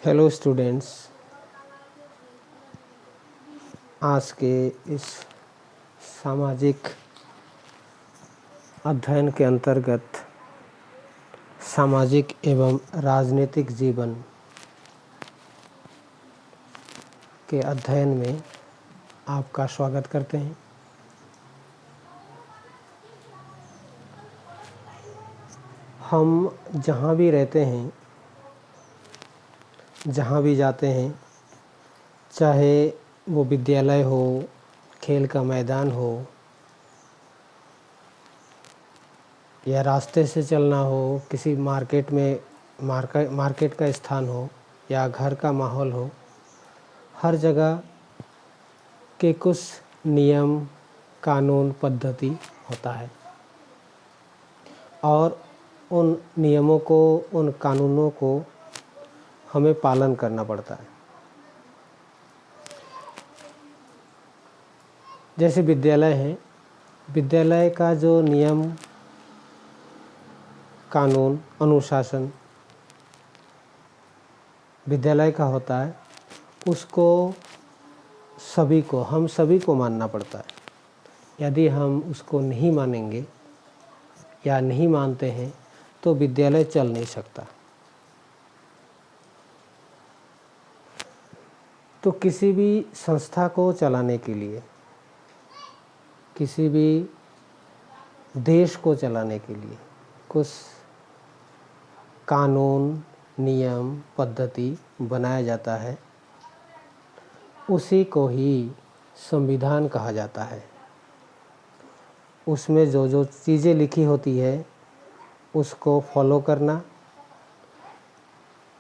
Hello students, आज के इस सामाजिक अध्ययन के अंतर्गत सामाजिक एवं राजनीतिक जीवन के अध्ययन में आपका स्वागत करते हैं। हम जहाँ भी रहते हैं, जहाँ भी जाते हैं, चाहे वो विद्यालय हो, खेल का मैदान हो या रास्ते से चलना हो, किसी मार्केट का स्थान हो या घर का माहौल हो, हर जगह के कुछ नियम, कानून, पद्धति होता है और उन नियमों को, उन कानूनों को हमें पालन करना पड़ता है। जैसे विद्यालय है, विद्यालय का जो नियम, कानून, अनुशासन विद्यालय का होता है, उसको हम सभी को मानना पड़ता है। यदि हम उसको नहीं मानेंगे या नहीं मानते हैं तो विद्यालय चल नहीं सकता। तो किसी भी संस्था को चलाने के लिए, किसी भी देश को चलाने के लिए कुछ कानून, नियम, पद्धति बनाया जाता है। उसी को ही संविधान कहा जाता है। उसमें जो जो चीज़ें लिखी होती है उसको फॉलो करना,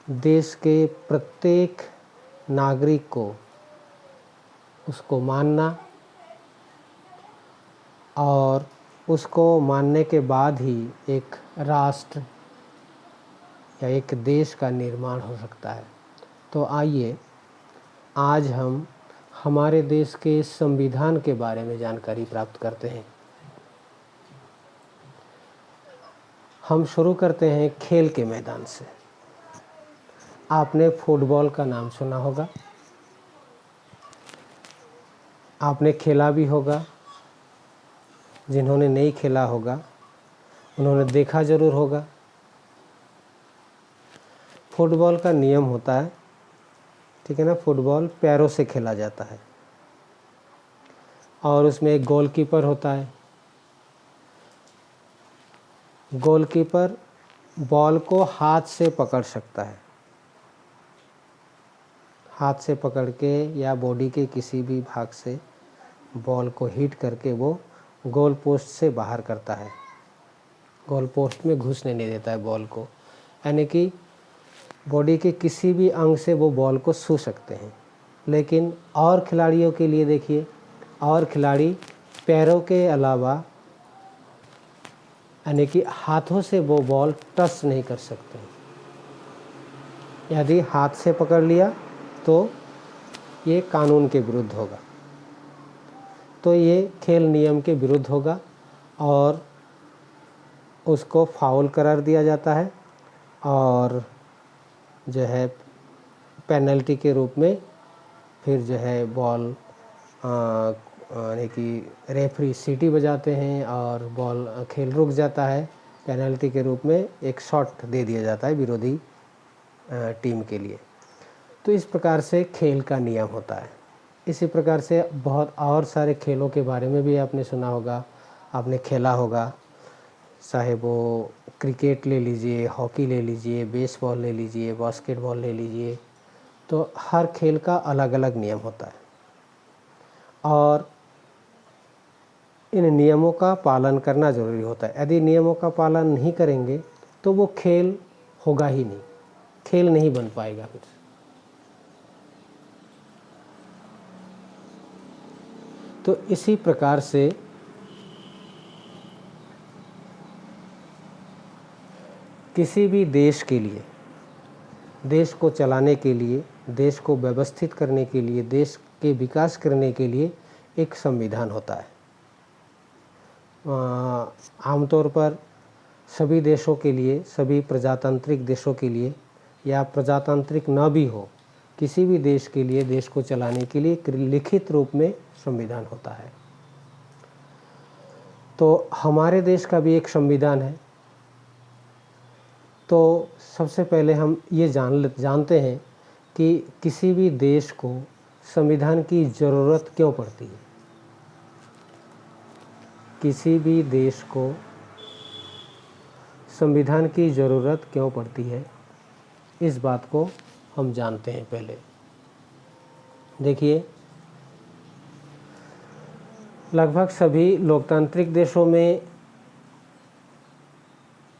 देश के प्रत्येक नागरिक को उसको मानना और उसको मानने के बाद ही एक राष्ट्र या एक देश का निर्माण हो सकता है। तो आइए आज हम हमारे देश के संविधान के बारे में जानकारी प्राप्त करते हैं। हम शुरू करते हैं खेल के मैदान से। आपने फुटबॉल का नाम सुना होगा, आपने खेला भी होगा। जिन्होंने नहीं खेला होगा उन्होंने देखा ज़रूर होगा। फुटबॉल का नियम होता है, ठीक है ना। फुटबॉल पैरों से खेला जाता है और उसमें एक गोलकीपर होता है। गोलकीपर बॉल को हाथ से पकड़ सकता है, हाथ से पकड़ के या बॉडी के किसी भी भाग से बॉल को हिट करके वो गोल पोस्ट से बाहर करता है। गोल पोस्ट में घुसने नहीं देता है बॉल को, यानी कि बॉडी के किसी भी अंग से वो बॉल को छू सकते हैं। लेकिन और खिलाड़ियों के लिए देखिए, और खिलाड़ी पैरों के अलावा यानी कि हाथों से वो बॉल टच नहीं कर सकते। यदि हाथ से पकड़ लिया तो ये कानून के विरुद्ध होगा, तो ये खेल नियम के विरुद्ध होगा और उसको फाउल करार दिया जाता है और जो है पेनल्टी के रूप में फिर जो है बॉल यानी कि रेफरी सीटी बजाते हैं और बॉल खेल रुक जाता है। पेनल्टी के रूप में एक शॉट दे दिया जाता है विरोधी टीम के लिए। तो इस प्रकार से खेल का नियम होता है। इसी प्रकार से बहुत और सारे खेलों के बारे में भी आपने सुना होगा, आपने खेला होगा। चाहे वो क्रिकेट ले लीजिए, हॉकी ले लीजिए, बेसबॉल ले लीजिए, बास्केटबॉल ले लीजिए, तो हर खेल का अलग अलग नियम होता है और इन नियमों का पालन करना ज़रूरी होता है। यदि नियमों का पालन नहीं करेंगे तो वो खेल होगा ही नहीं, खेल नहीं बन पाएगा फिर। तो इसी प्रकार से किसी भी देश के लिए, देश को चलाने के लिए, देश को व्यवस्थित करने के लिए, देश के विकास करने के लिए एक संविधान होता है। आमतौर पर सभी देशों के लिए, सभी प्रजातांत्रिक देशों के लिए या प्रजातांत्रिक न भी हो, किसी भी देश के लिए, देश को चलाने के लिए एक लिखित रूप में संविधान होता है। तो हमारे देश का भी एक संविधान है। तो सबसे पहले हम ये जानते हैं कि किसी भी देश को संविधान की ज़रूरत क्यों पड़ती है। किसी भी देश को संविधान की ज़रूरत क्यों पड़ती है, इस बात को हम जानते हैं। पहले देखिए, लगभग सभी लोकतांत्रिक देशों में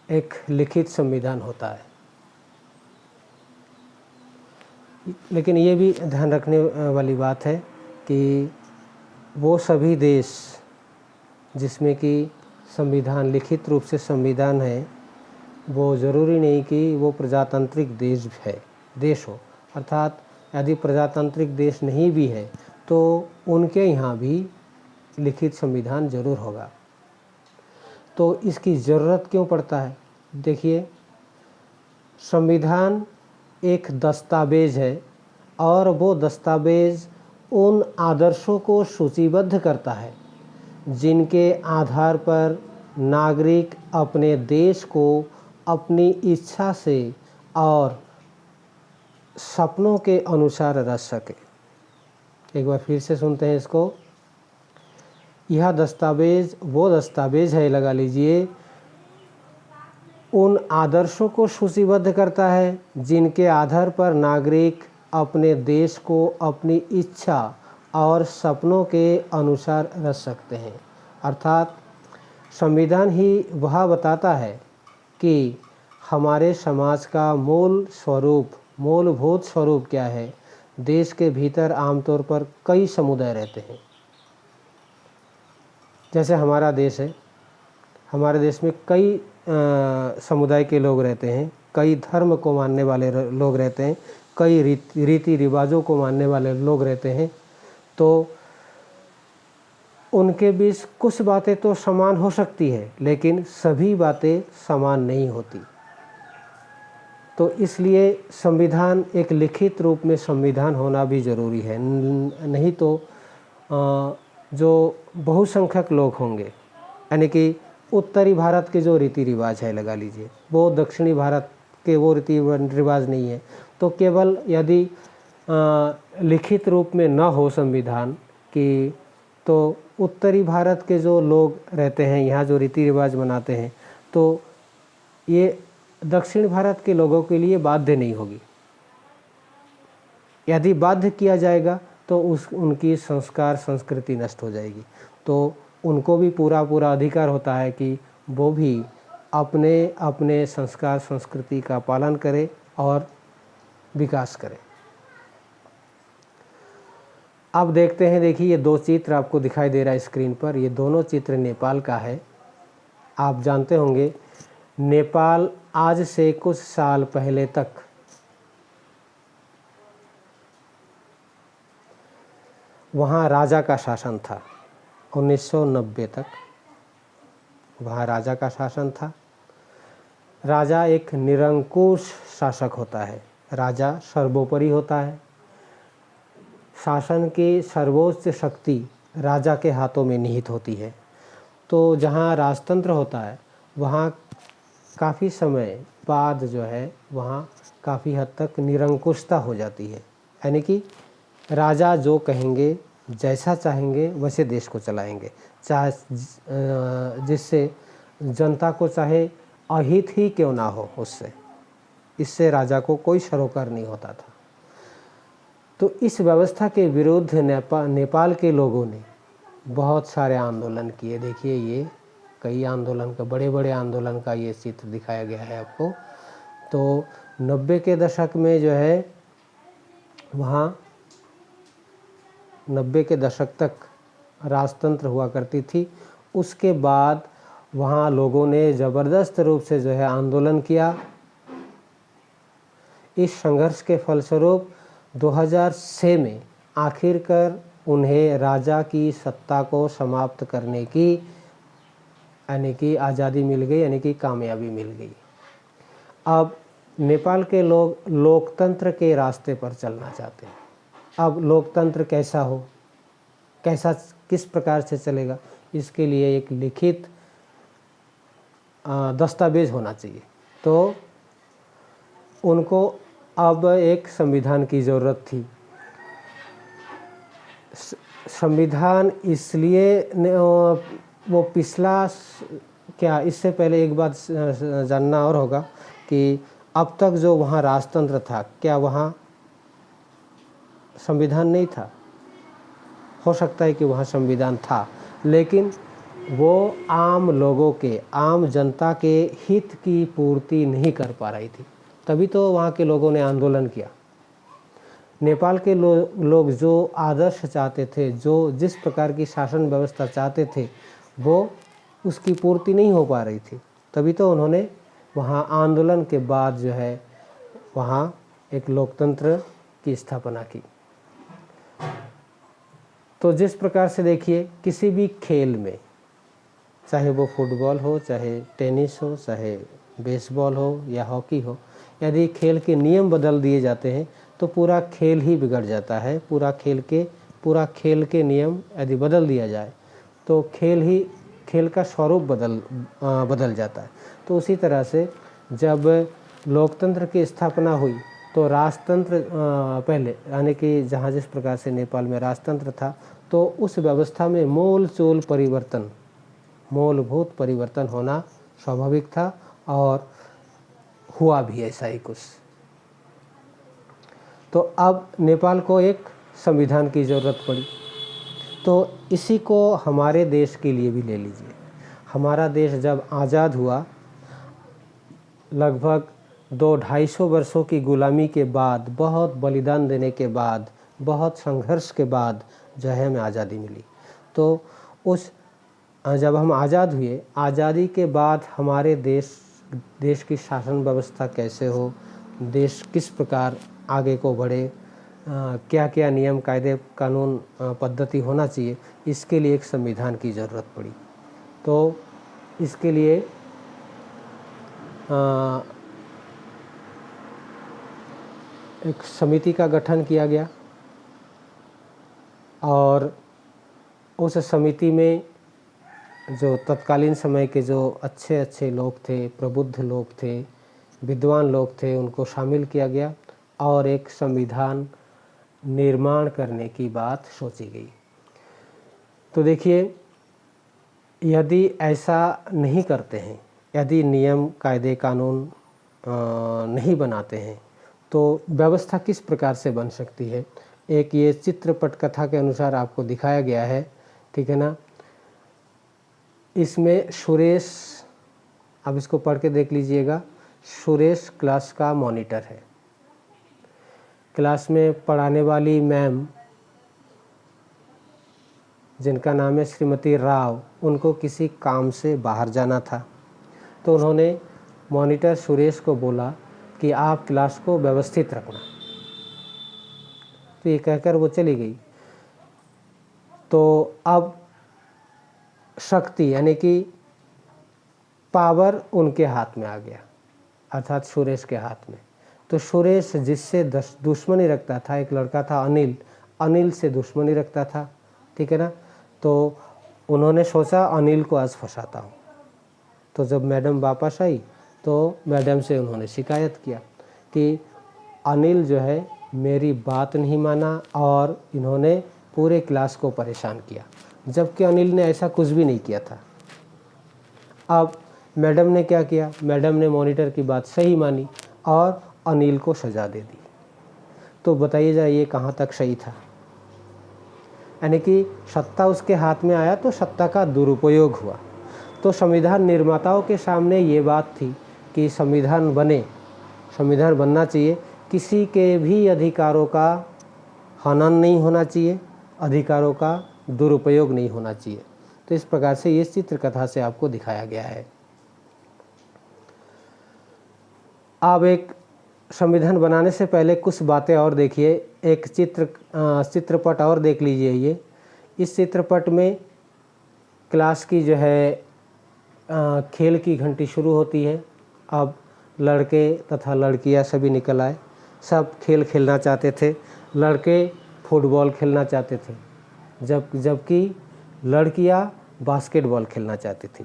एक लिखित संविधान होता है, लेकिन ये भी ध्यान रखने वाली बात है कि वो सभी देश जिसमें कि संविधान, लिखित रूप से संविधान है, वो ज़रूरी नहीं कि वो प्रजातांत्रिक देश हो। अर्थात यदि प्रजातांत्रिक देश नहीं भी है तो उनके यहाँ भी लिखित संविधान ज़रूर होगा। तो इसकी ज़रूरत क्यों पड़ता है? देखिए, संविधान एक दस्तावेज है और वो दस्तावेज उन आदर्शों को सूचीबद्ध करता है जिनके आधार पर नागरिक अपने देश को अपनी इच्छा से और सपनों के अनुसार रच सके। एक बार फिर से सुनते हैं इसको। यह दस्तावेज वो दस्तावेज है, लगा लीजिए, उन आदर्शों को सूचीबद्ध करता है जिनके आधार पर नागरिक अपने देश को अपनी इच्छा और सपनों के अनुसार रच सकते हैं। अर्थात संविधान ही वह बताता है कि हमारे समाज का मूलभूत स्वरूप क्या है। देश के भीतर आमतौर पर कई समुदाय रहते हैं। जैसे हमारा देश है, हमारे देश में कई समुदाय के लोग रहते हैं, कई धर्म को मानने वाले लोग रहते हैं, कई रीति रिवाजों को मानने वाले लोग रहते हैं। तो उनके बीच कुछ बातें तो समान हो सकती है, लेकिन सभी बातें समान नहीं होती। तो इसलिए संविधान, एक लिखित रूप में संविधान होना भी ज़रूरी है। नहीं तो जो बहुसंख्यक लोग होंगे, यानी कि उत्तरी भारत के जो रीति रिवाज है, लगा लीजिए, वो दक्षिणी भारत के वो रीति रिवाज नहीं है। तो केवल यदि लिखित रूप में न हो संविधान की, तो उत्तरी भारत के जो लोग रहते हैं, यहाँ जो रीति रिवाज मनाते हैं, तो ये दक्षिण भारत के लोगों के लिए बाध्य नहीं होगी। यदि बाध्य किया जाएगा तो उनकी संस्कार संस्कृति नष्ट हो जाएगी। तो उनको भी पूरा अधिकार होता है कि वो भी अपने संस्कार संस्कृति का पालन करें और विकास करें। अब देखते हैं, देखिए, ये दो चित्र आपको दिखाई दे रहा है स्क्रीन पर। ये दोनों चित्र नेपाल का है। आप जानते होंगे, नेपाल आज से कुछ साल पहले तक वहाँ राजा का शासन था। 1990 तक वहाँ राजा का शासन था। राजा एक निरंकुश शासक होता है। राजा सर्वोपरि होता है। शासन की सर्वोच्च शक्ति राजा के हाथों में निहित होती है। तो जहाँ राजतंत्र होता है, वहाँ काफ़ी समय बाद जो है, वहाँ काफ़ी हद तक निरंकुशता हो जाती है। यानी कि राजा जो कहेंगे, जैसा चाहेंगे वैसे देश को चलाएंगे, चाहे जिससे जनता को चाहे अहित ही क्यों ना हो, इससे राजा को कोई सरोकार नहीं होता था। तो इस व्यवस्था के विरुद्ध नेपाल के लोगों ने बहुत सारे आंदोलन किए। देखिए, ये कई आंदोलन का, बड़े आंदोलन का ये चित्र दिखाया गया है आपको। तो 90 के दशक में जो है, वहाँ 90 के दशक तक राजतंत्र हुआ करती थी। उसके बाद वहाँ लोगों ने ज़बरदस्त रूप से जो है आंदोलन किया। इस संघर्ष के फलस्वरूप 2006 में आखिरकार उन्हें राजा की सत्ता को समाप्त करने की, यानी कि आज़ादी मिल गई, यानी कि कामयाबी मिल गई। अब नेपाल के लोग लोकतंत्र के रास्ते पर चलना चाहते हैं। अब लोकतंत्र कैसा हो, कैसा किस प्रकार से चलेगा, इसके लिए एक लिखित दस्तावेज होना चाहिए। तो उनको अब एक संविधान की ज़रूरत थी। संविधान इसलिए वो पिछला क्या, इससे पहले एक बात जानना और होगा कि अब तक जो वहाँ राजतंत्र था, क्या वहाँ संविधान नहीं था? हो सकता है कि वहाँ संविधान था, लेकिन वो आम लोगों के, आम जनता के हित की पूर्ति नहीं कर पा रही थी। तभी तो वहाँ के लोगों ने आंदोलन किया। नेपाल के लोग जो आदर्श चाहते थे, जो जिस प्रकार की शासन व्यवस्था चाहते थे, वो उसकी पूर्ति नहीं हो पा रही थी। तभी तो उन्होंने वहाँ आंदोलन के बाद जो है वहाँ एक लोकतंत्र की स्थापना की। तो जिस प्रकार से देखिए, किसी भी खेल में, चाहे वो फुटबॉल हो, चाहे टेनिस हो, चाहे बेसबॉल हो या हॉकी हो, यदि खेल के नियम बदल दिए जाते हैं तो पूरा खेल ही बिगड़ जाता है। पूरा खेल के नियम यदि बदल दिया जाए तो खेल का स्वरूप बदल जाता है। तो उसी तरह से जब लोकतंत्र की स्थापना हुई तो राजतंत्र पहले, यानी कि जहाँ जिस प्रकार से नेपाल में राजतंत्र था, तो उस व्यवस्था में मूलभूत परिवर्तन होना स्वाभाविक था और हुआ भी ऐसा ही कुछ। तो अब नेपाल को एक संविधान की ज़रूरत पड़ी। तो इसी को हमारे देश के लिए भी ले लीजिए। हमारा देश जब आज़ाद हुआ, लगभग 200-250 वर्षों की गुलामी के बाद, बहुत बलिदान देने के बाद, बहुत संघर्ष के बाद जो है हमें आज़ादी मिली। तो जब हम आज़ाद हुए, आज़ादी के बाद हमारे देश की शासन व्यवस्था कैसे हो, देश किस प्रकार आगे को बढ़े, क्या क्या नियम कायदे कानून पद्धति होना चाहिए, इसके लिए एक संविधान की ज़रूरत पड़ी। तो इसके लिए एक समिति का गठन किया गया और उस समिति में जो तत्कालीन समय के जो अच्छे लोग थे, प्रबुद्ध लोग थे, विद्वान लोग थे, उनको शामिल किया गया और एक संविधान निर्माण करने की बात सोची गई। तो देखिए, यदि ऐसा नहीं करते हैं, यदि नियम कायदे कानून नहीं बनाते हैं, तो व्यवस्था किस प्रकार से बन सकती है। एक ये चित्रपट कथा के अनुसार आपको दिखाया गया है, ठीक है ना। इसमें सुरेश, अब इसको पढ़ के देख लीजिएगा। सुरेश क्लास का मॉनिटर है। क्लास में पढ़ाने वाली मैम, जिनका नाम है श्रीमती राव, उनको किसी काम से बाहर जाना था। तो उन्होंने मॉनिटर सुरेश को बोला कि आप क्लास को व्यवस्थित रखना। तो ये कहकर वो चली गई। तो अब शक्ति, यानी कि पावर उनके हाथ में आ गया, अर्थात सुरेश के हाथ में। तो सुरेश जिससे दुश्मनी रखता था, एक लड़का था अनिल से दुश्मनी रखता था, ठीक है ना। तो उन्होंने सोचा अनिल को आज फंसाता हूँ। तो जब मैडम वापस आई तो मैडम से उन्होंने शिकायत किया कि अनिल जो है मेरी बात नहीं माना और इन्होंने पूरे क्लास को परेशान किया, जबकि अनिल ने ऐसा कुछ भी नहीं किया था। अब मैडम ने क्या किया, मैडम ने मॉनिटर की बात सही मानी और अनिल को सज़ा दे दी। तो बताइए जरा, ये कहाँ तक सही था। यानी कि सत्ता उसके हाथ में आया तो सत्ता का दुरुपयोग हुआ। तो संविधान निर्माताओं के सामने ये बात थी कि संविधान बनना चाहिए, किसी के भी अधिकारों का हनन नहीं होना चाहिए, अधिकारों का दुरुपयोग नहीं होना चाहिए। तो इस प्रकार से ये चित्रकथा से आपको दिखाया गया है। अब एक संविधान बनाने से पहले कुछ बातें और देखिए। एक चित्रपट और देख लीजिए। ये इस चित्रपट में क्लास की जो है खेल की घंटी शुरू होती है। अब लड़के तथा लड़कियां सभी निकल आए। सब खेल खेलना चाहते थे। लड़के फुटबॉल खेलना चाहते थे, जबकि लड़कियां बास्केटबॉल खेलना चाहती थी।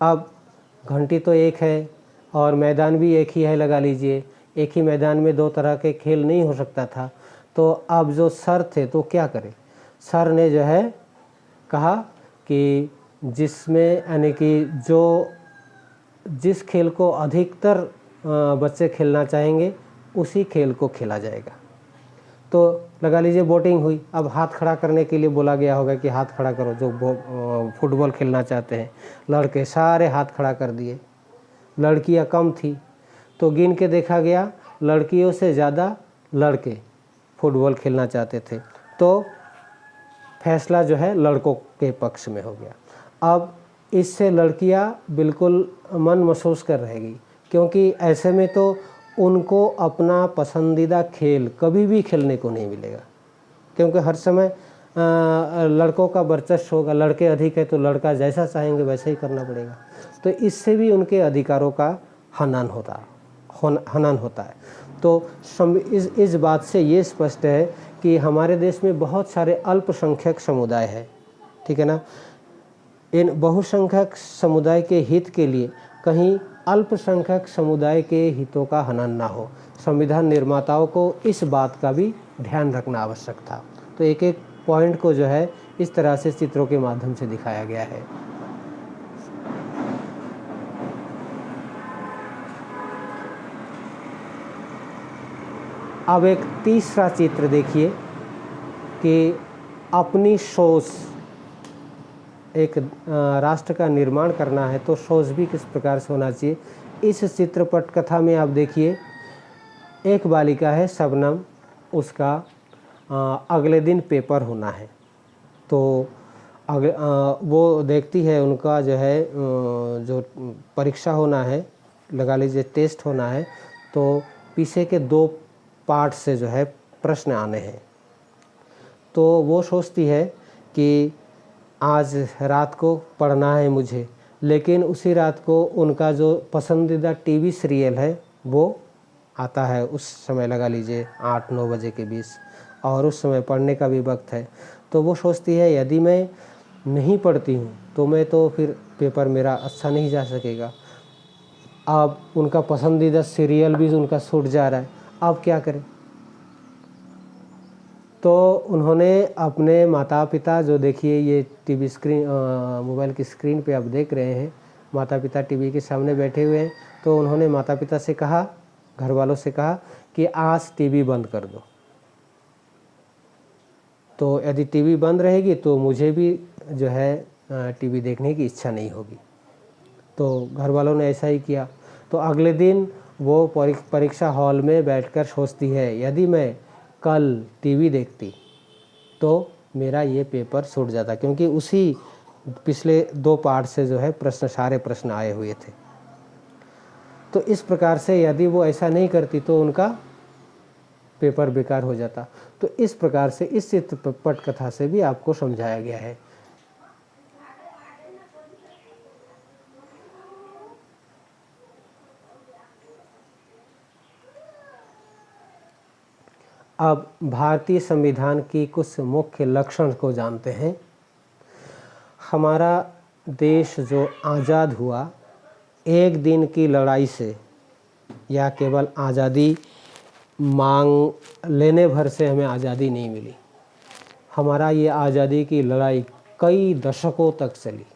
अब घंटी तो एक है और मैदान भी एक ही है, लगा लीजिए। एक ही मैदान में दो तरह के खेल नहीं हो सकता था। तो अब जो सर थे तो क्या करें? सर ने जो है कहा कि जिसमें यानी कि जिस खेल को अधिकतर बच्चे खेलना चाहेंगे उसी खेल को खेला जाएगा। तो लगा लीजिए वोटिंग हुई। अब हाथ खड़ा करने के लिए बोला गया होगा कि हाथ खड़ा करो जो फुटबॉल खेलना चाहते हैं। लड़के सारे हाथ खड़ा कर दिए। लड़कियां कम थी तो गिन के देखा गया लड़कियों से ज़्यादा लड़के फुटबॉल खेलना चाहते थे। तो फैसला जो है लड़कों के पक्ष में हो गया। अब इससे लड़कियां बिल्कुल मन महसूस कर रहेगी, क्योंकि ऐसे में तो उनको अपना पसंदीदा खेल कभी भी खेलने को नहीं मिलेगा, क्योंकि हर समय लड़कों का वर्चस्व होगा। लड़के अधिक है तो लड़का जैसा चाहेंगे वैसा ही करना पड़ेगा। तो इससे भी उनके अधिकारों का हनन होता है। तो इस बात से ये स्पष्ट है कि हमारे देश में बहुत सारे अल्पसंख्यक समुदाय हैं, ठीक है ना। इन बहुसंख्यक समुदाय के हित के लिए कहीं अल्पसंख्यक समुदाय के हितों का हनन ना हो, संविधान निर्माताओं को इस बात का भी ध्यान रखना आवश्यक था। तो एक एक पॉइंट को जो है इस तरह से चित्रों के माध्यम से दिखाया गया है। अब एक तीसरा चित्र देखिए कि अपनी सोच, एक राष्ट्र का निर्माण करना है तो सोच भी किस प्रकार से होना चाहिए। इस चित्रपट कथा में आप देखिए, एक बालिका है शबनम, उसका अगले दिन पेपर होना है। तो वो देखती है उनका जो है जो परीक्षा होना है, लगा लीजिए टेस्ट होना है, तो पीछे के 2 पार्ट से जो है प्रश्न आने हैं। तो वो सोचती है कि आज रात को पढ़ना है मुझे, लेकिन उसी रात को उनका जो पसंदीदा टीवी सीरियल है वो आता है उस समय, लगा लीजिए 8-9 बजे के बीच, और उस समय पढ़ने का भी वक्त है। तो वो सोचती है यदि मैं नहीं पढ़ती हूँ तो मैं तो फिर पेपर मेरा अच्छा नहीं जा सकेगा। अब उनका पसंदीदा सीरियल भी उनका छूट जा रहा है, अब क्या करें? तो उन्होंने अपने माता पिता, जो देखिए ये टीवी स्क्रीन मोबाइल की स्क्रीन पे आप देख रहे हैं, माता पिता टीवी के सामने बैठे हुए हैं। तो उन्होंने माता पिता से कहा, घर वालों से कहा कि आज टीवी बंद कर दो। तो यदि टीवी बंद रहेगी तो मुझे भी जो है टीवी देखने की इच्छा नहीं होगी। तो घर वालों ने ऐसा ही किया। तो अगले दिन वो परीक्षा हॉल में बैठकर सोचती है यदि मैं कल टीवी देखती तो मेरा ये पेपर छूट जाता, क्योंकि उसी पिछले 2 पार्ट से जो है सारे प्रश्न आए हुए थे। तो इस प्रकार से यदि वो ऐसा नहीं करती तो उनका पेपर बेकार हो जाता। तो इस प्रकार से इस चित्रपट कथा से भी आपको समझाया गया है। अब भारतीय संविधान की कुछ मुख्य लक्षण को जानते हैं। हमारा देश जो आज़ाद हुआ, एक दिन की लड़ाई से या केवल आज़ादी मांग लेने भर से हमें आज़ादी नहीं मिली। हमारा ये आज़ादी की लड़ाई कई दशकों तक चली।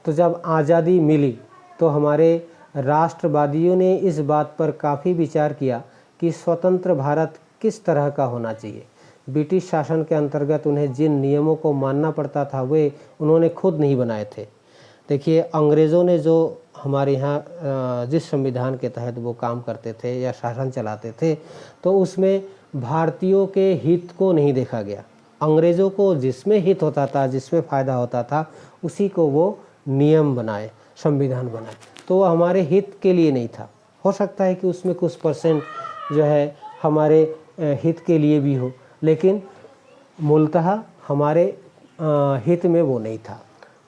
तो जब आज़ादी मिली तो हमारे राष्ट्रवादियों ने इस बात पर काफ़ी विचार किया कि स्वतंत्र भारत किस तरह का होना चाहिए। ब्रिटिश शासन के अंतर्गत उन्हें जिन नियमों को मानना पड़ता था वे उन्होंने खुद नहीं बनाए थे। देखिए, अंग्रेज़ों ने जो हमारे यहाँ जिस संविधान के तहत वो काम करते थे या शासन चलाते थे, तो उसमें भारतीयों के हित को नहीं देखा गया। अंग्रेज़ों को जिसमें हित होता था, जिसमें फ़ायदा होता था, उसी को वो नियम बनाए, संविधान बनाए। तो वो हमारे हित के लिए नहीं था। हो सकता है कि उसमें कुछ परसेंट जो है हमारे हित के लिए भी हो, लेकिन मूलतः हमारे हित में वो नहीं था।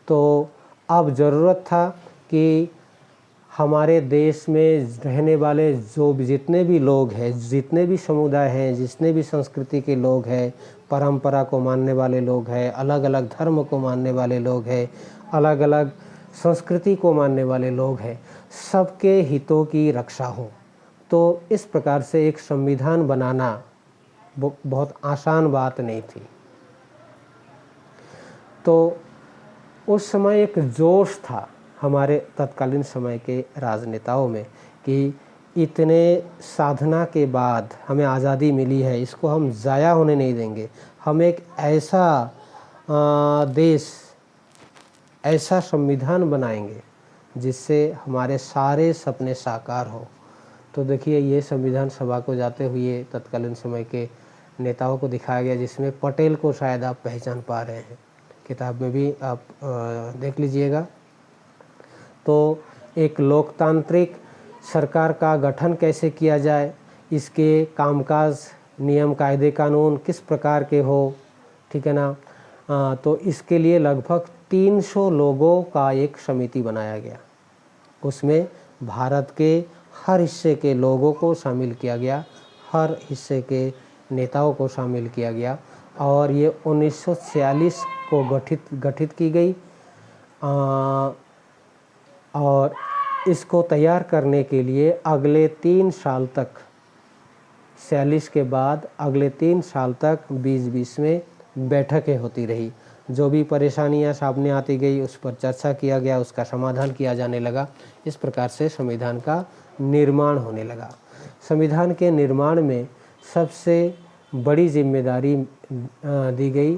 तो अब ज़रूरत था कि हमारे देश में रहने वाले जितने भी लोग हैं, जितने भी समुदाय हैं, जितने भी संस्कृति के लोग हैं, परंपरा को मानने वाले लोग हैं, अलग अलग धर्म को मानने वाले लोग हैं, अलग अलग संस्कृति को मानने वाले लोग हैं, सबके हितों की रक्षा हो। तो इस प्रकार से एक संविधान बनाना बहुत आसान बात नहीं थी। तो उस समय एक जोश था हमारे तत्कालीन समय के राजनेताओं में कि इतने साधना के बाद हमें आज़ादी मिली है, इसको हम ज़ाया होने नहीं देंगे। हम एक ऐसा देश, ऐसा संविधान बनाएंगे जिससे हमारे सारे सपने साकार हो। तो देखिए, ये संविधान सभा को जाते हुए तत्कालीन समय के नेताओं को दिखाया गया, जिसमें पटेल को शायद आप पहचान पा रहे हैं, किताब में भी आप देख लीजिएगा। तो एक लोकतांत्रिक सरकार का गठन कैसे किया जाए, इसके कामकाज, नियम, कायदे, कानून किस प्रकार के हो, ठीक है ना। तो इसके लिए लगभग 300 लोगों का एक समिति बनाया गया। उसमें भारत के हर हिस्से के लोगों को शामिल किया गया, हर हिस्से के नेताओं को शामिल किया गया, और ये 1946 को गठित की गई। और इसको तैयार करने के लिए अगले 3 साल तक, 46 के बाद अगले 3 साल तक बीच में बैठकें होती रही। जो भी परेशानियां सामने आती गई उस पर चर्चा किया गया, उसका समाधान किया जाने लगा। इस प्रकार से संविधान का निर्माण होने लगा। संविधान के निर्माण में सबसे बड़ी जिम्मेदारी दी गई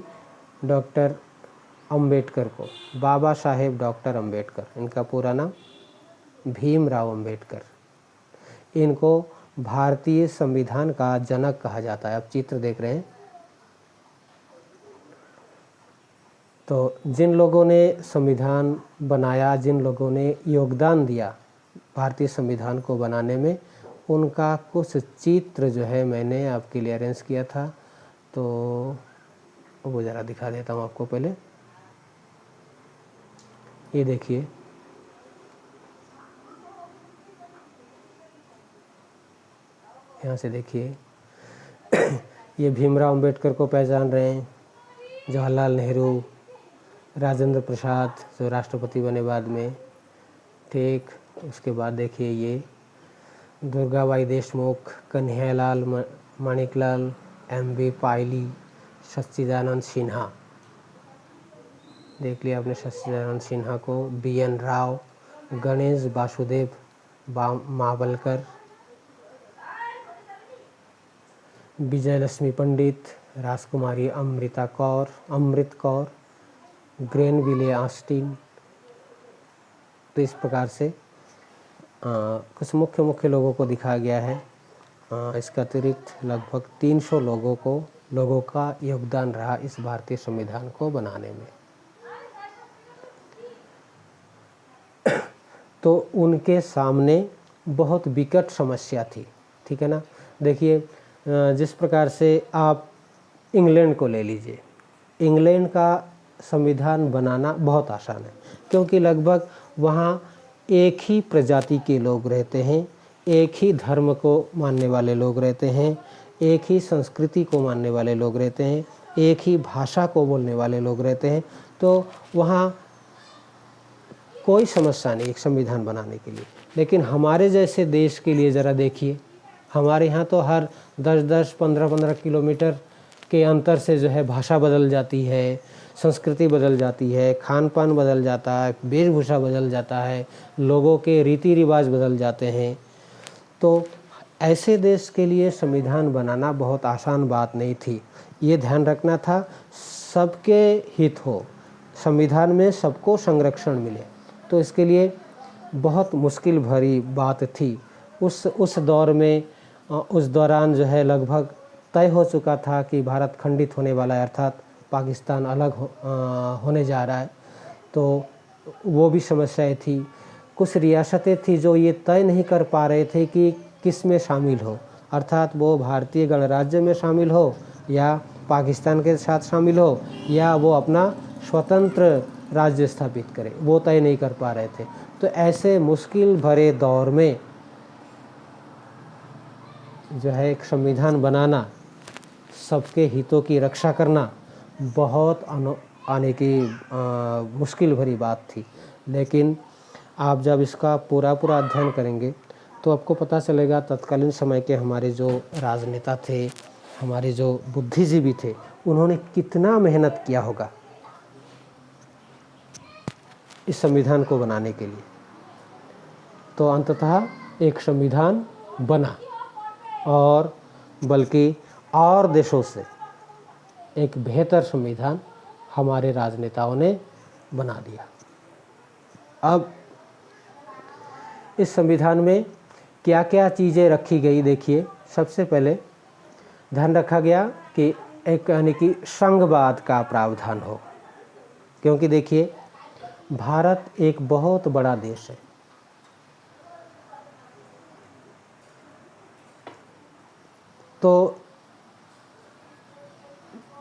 डॉक्टर अंबेडकर को, बाबा साहेब डॉक्टर अंबेडकर। इनका पूरा नाम भीमराव अंबेडकर। इनको भारतीय संविधान का जनक कहा जाता है। आप चित्र देख रहे हैं। तो जिन लोगों ने संविधान बनाया, जिन लोगों ने योगदान दिया भारतीय संविधान को बनाने में, उनका कुछ चित्र जो है मैंने आपके लिए अरेंज किया था। तो वो ज़रा दिखा देता हूँ आपको पहले। ये देखिए, यहाँ से देखिए, ये भीमराव अंबेडकर को पहचान रहे हैं, जवाहरलाल नेहरू, राजेंद्र प्रसाद जो राष्ट्रपति बने बाद में, ठीक। उसके बाद देखिए ये दुर्गाबाई देशमुख, कन्हैयालाल माणिकलाल, एम.बी. पायली, सच्चिदानंद सिन्हा, देख लिया आपने सच्चिदानंद सिन्हा को, बी.एन. राव, गणेश वासुदेव मावलकर, विजयलक्ष्मी पंडित, राजकुमारी अमृत कौर, ग्रेनविले ऑस्टिन। तो इस प्रकार से कुछ मुख्य लोगों को दिखाया गया है। इसके अतिरिक्त लगभग 300 लोगों का योगदान रहा इस भारतीय संविधान को बनाने में। तो उनके सामने बहुत विकट समस्या थी, ठीक है ना। देखिए, जिस प्रकार से आप इंग्लैंड को ले लीजिए, इंग्लैंड का संविधान बनाना बहुत आसान है, क्योंकि लगभग वहाँ एक ही प्रजाति के लोग रहते हैं, एक ही धर्म को मानने वाले लोग रहते हैं, एक ही संस्कृति को मानने वाले लोग रहते हैं, एक ही भाषा को बोलने वाले लोग रहते हैं। तो वहाँ कोई समस्या नहीं एक संविधान बनाने के लिए। लेकिन हमारे जैसे देश के लिए ज़रा देखिए, हमारे यहाँ तो हर 10-10, 15-15 किलोमीटर के अंतर से जो है भाषा बदल जाती है, संस्कृति बदल जाती है, खान पान बदल जाता है, वेशभूषा बदल जाता है, लोगों के रीति रिवाज बदल जाते हैं। तो ऐसे देश के लिए संविधान बनाना बहुत आसान बात नहीं थी। ये ध्यान रखना था सबके हित हो, संविधान में सबको संरक्षण मिले। तो इसके लिए बहुत मुश्किल भरी बात थी। उस दौर में, उस दौरान जो है लगभग तय हो चुका था कि भारत खंडित होने वाला है, अर्थात पाकिस्तान अलग होने जा रहा है। तो वो भी समस्याएं थी। कुछ रियासतें थी जो ये तय नहीं कर पा रहे थे कि किस में शामिल हो, अर्थात वो भारतीय गणराज्य में शामिल हो या पाकिस्तान के साथ शामिल हो या वो अपना स्वतंत्र राज्य स्थापित करे, वो तय नहीं कर पा रहे थे। तो ऐसे मुश्किल भरे दौर में जो है एक संविधान बनाना, सबके हितों की रक्षा करना बहुत आने की मुश्किल भरी बात थी। लेकिन आप जब इसका पूरा अध्ययन करेंगे तो आपको पता चलेगा तत्कालीन समय के हमारे जो राजनेता थे, हमारे जो बुद्धिजीवी थे, उन्होंने कितना मेहनत किया होगा इस संविधान को बनाने के लिए। तो अंततः एक संविधान बना और बल्कि और देशों से एक बेहतर संविधान हमारे राजनेताओं ने बना दिया। अब इस संविधान में क्या क्या चीज़ें रखी गई, देखिए। सबसे पहले ध्यान रखा गया कि एक यानी कि संघवाद का प्रावधान हो, क्योंकि देखिए भारत एक बहुत बड़ा देश है। तो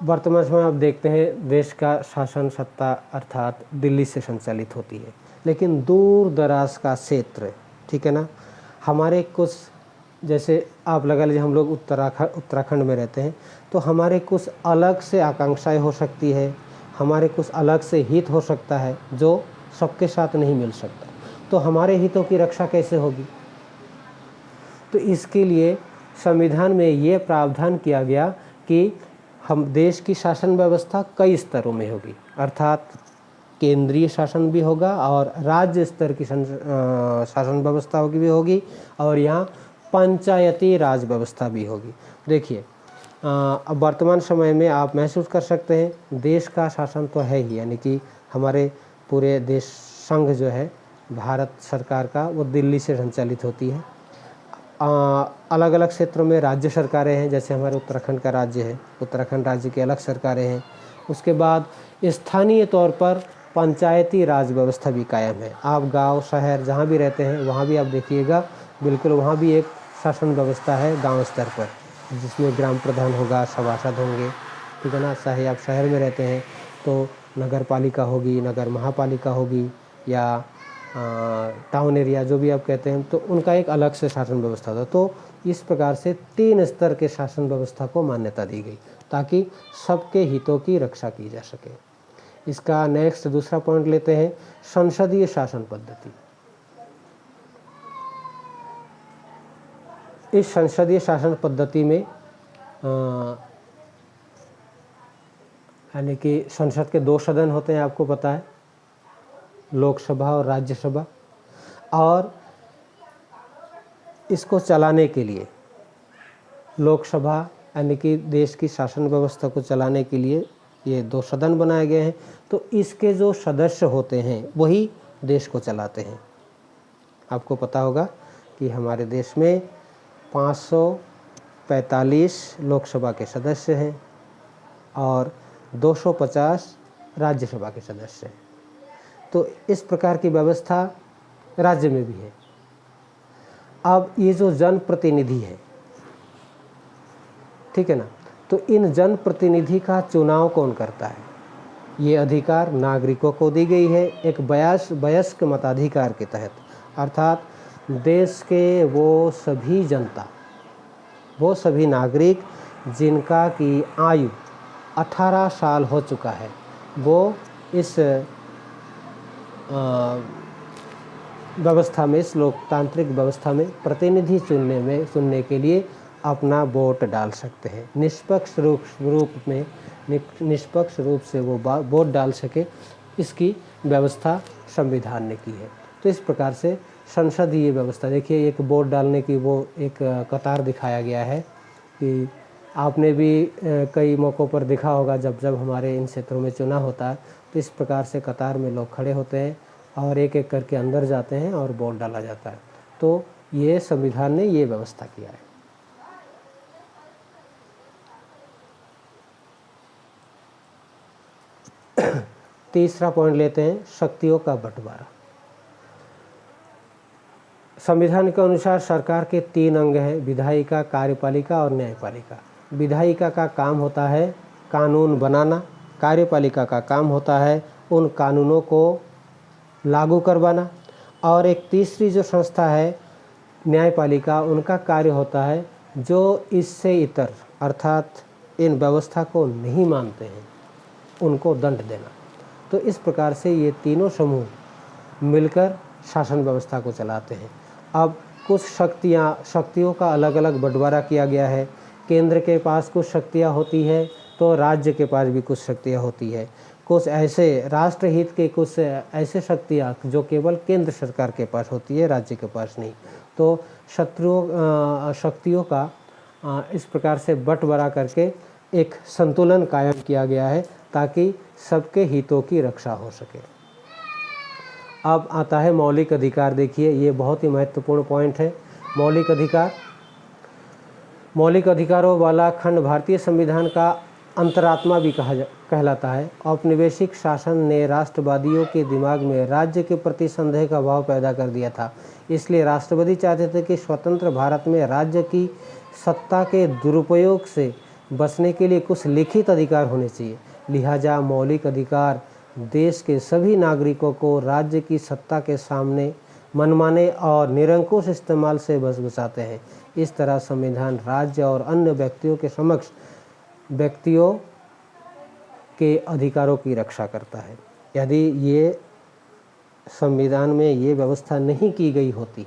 वर्तमान समय आप देखते हैं देश का शासन सत्ता अर्थात दिल्ली से संचालित होती है, लेकिन दूर दराज का क्षेत्र, ठीक है ना, हमारे कुछ, जैसे आप लगा लीजिए हम लोग उत्तराखंड में रहते हैं, तो हमारे कुछ अलग से आकांक्षाएं हो सकती है, हमारे कुछ अलग से हित हो सकता है जो सबके साथ नहीं मिल सकता। तो हमारे हितों की रक्षा कैसे होगी? तो इसके लिए संविधान में ये प्रावधान किया गया कि हम देश की शासन व्यवस्था कई स्तरों में होगी, अर्थात केंद्रीय शासन भी होगा और राज्य स्तर की शासन व्यवस्था भी होगी और यहाँ पंचायती राज व्यवस्था भी होगी। देखिए अब वर्तमान समय में आप महसूस कर सकते हैं देश का शासन तो है ही, यानी कि हमारे पूरे देश संघ जो है भारत सरकार का, वो दिल्ली से संचालित होती है। अलग अलग क्षेत्रों में राज्य सरकारें हैं, जैसे हमारे उत्तराखंड का राज्य है, उत्तराखंड राज्य की अलग सरकारें हैं। उसके बाद स्थानीय तौर पर पंचायती राज व्यवस्था भी कायम है। आप गांव शहर जहां भी रहते हैं वहां भी आप देखिएगा, बिल्कुल वहां भी एक शासन व्यवस्था है गांव स्तर पर, जिसमें ग्राम प्रधान होगा, सभासद होंगे, ठीक है ना। चाहे आप शहर में रहते हैं तो नगर पालिका होगी, नगर महापालिका होगी, या टाउन एरिया जो भी आप कहते हैं, तो उनका एक अलग से शासन व्यवस्था था। तो इस प्रकार से 3 स्तर के शासन व्यवस्था को मान्यता दी गई ताकि सबके हितों की रक्षा की जा सके। इसका नेक्स्ट दूसरा पॉइंट लेते हैं, संसदीय शासन पद्धति। इस संसदीय शासन पद्धति में यानी कि संसद के 2 सदन होते हैं, आपको पता है, लोकसभा और राज्यसभा। और इसको चलाने के लिए लोकसभा यानी कि देश की शासन व्यवस्था को चलाने के लिए ये 2 सदन बनाए गए हैं। तो इसके जो सदस्य होते हैं वही देश को चलाते हैं। आपको पता होगा कि हमारे देश में 545 लोकसभा के सदस्य हैं और 250 राज्यसभा के सदस्य हैं। तो इस प्रकार की व्यवस्था राज्य में भी है। अब ये जो जनप्रतिनिधि है, ठीक है ना, तो इन जनप्रतिनिधि का चुनाव कौन करता है? ये अधिकार नागरिकों को दी गई है एक वयस्क मताधिकार के तहत, अर्थात देश के वो सभी जनता, वो सभी नागरिक जिनका की आयु 18 साल हो चुका है, वो इस व्यवस्था में, इस लोकतांत्रिक व्यवस्था में प्रतिनिधि चुनने के लिए अपना वोट डाल सकते हैं। निष्पक्ष रूप से वो वोट डाल सके, इसकी व्यवस्था संविधान ने की है। तो इस प्रकार से संसदीय व्यवस्था, देखिए एक वोट डालने की वो एक कतार दिखाया गया है कि आपने भी कई मौक़ों पर देखा होगा, जब हमारे इन क्षेत्रों में चुनाव होता है तो इस प्रकार से कतार में लोग खड़े होते हैं और एक एक करके अंदर जाते हैं और वोट डाला जाता है। तो ये संविधान ने ये व्यवस्था किया है। तीसरा पॉइंट लेते हैं, शक्तियों का बंटवारा। संविधान के अनुसार सरकार के 3 अंग हैं, विधायिका, कार्यपालिका और न्यायपालिका। विधायिका का काम होता है कानून बनाना, कार्यपालिका का काम होता है उन कानूनों को लागू करवाना और एक तीसरी जो संस्था है न्यायपालिका, उनका कार्य होता है जो इससे इतर अर्थात इन व्यवस्था को नहीं मानते हैं उनको दंड देना। तो इस प्रकार से ये तीनों समूह मिलकर शासन व्यवस्था को चलाते हैं। अब कुछ शक्तियों का अलग अलग बंटवारा किया गया है। केंद्र के पास कुछ शक्तियाँ होती है तो राज्य के पास भी कुछ शक्तियाँ होती है। कुछ ऐसे राष्ट्रहित के कुछ ऐसे शक्तियाँ जो केवल केंद्र सरकार के पास होती है, राज्य के पास नहीं। तो शक्तियों का इस प्रकार से बंटवारा करके एक संतुलन कायम किया गया है ताकि सबके हितों की रक्षा हो सके। अब आता है मौलिक अधिकार। देखिए ये बहुत ही महत्वपूर्ण पॉइंट है। मौलिक अधिकारों वाला खंड भारतीय संविधान का अंतरात्मा भी कहलाता है। औपनिवेशिक शासन ने राष्ट्रवादियों के दिमाग में राज्य के प्रति संदेह का भाव पैदा कर दिया था। इसलिए राष्ट्रवादी चाहते थे कि स्वतंत्र भारत में राज्य की सत्ता के दुरुपयोग से बचने के लिए कुछ लिखित अधिकार होने चाहिए। लिहाजा मौलिक अधिकार देश के सभी नागरिकों को राज्य की सत्ता के सामने मनमाने और निरंकुश इस्तेमाल से बचाते हैं। इस तरह संविधान राज्य और अन्य व्यक्तियों के अधिकारों की रक्षा करता है। यदि ये संविधान में ये व्यवस्था नहीं की गई होती,